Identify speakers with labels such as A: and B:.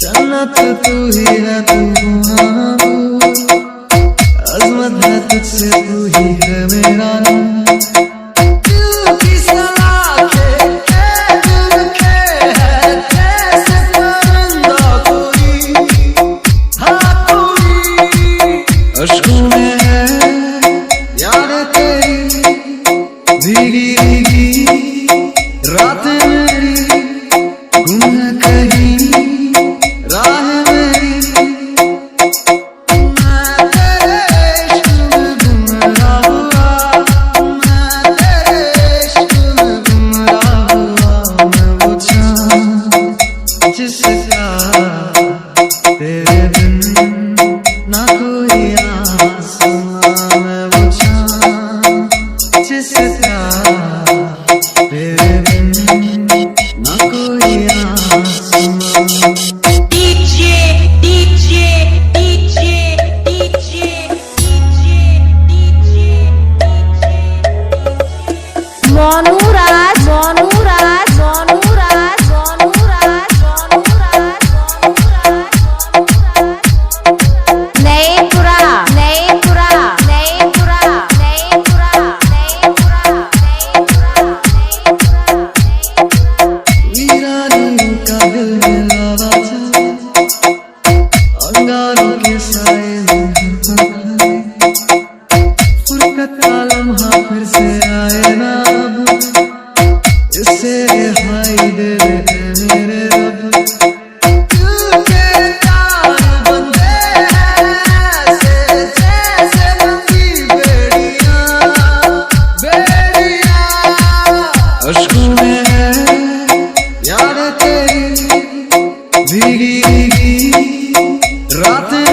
A: जन्नत तू ही है, तू अज़मत है तुझसे, तू ही है मेरा दिल की सलाखें दिल रखे है जैसे परिंदा कोई, हाँ कोई। अश्कों में है याद तेरी भीगी भीगी रातें मेरी, गुम है कहीं राह मेरी। मैं तेरे इश्क में गुमराह हुआ, मैं तेरे इश्क में गुमराह हुआ। मैं वो चाँद जिसका तेरे बिन ना कोई आसमां, मैं वो चाँद जिसका तेरे बिन ना कोई आसमां।
B: মনুরাজ মনুরাজ মনুরাজ মনুরাজ মনুরাজ नईपुरा नईपुरा नईपुरा नईपुरा नईपुरा
A: वीरानियों का दिल मिलावा था, अंगारों के साए में फुरकत का लम्हा फिर से आए ना अब, इससे रिहाई दे दे मेरे रब। दिल के तार बंधे हैं ऐसे जैसे बंधी बेड़ियां बेड़ियां। अश्कों में है याद तेरी भीगी भीगी रातें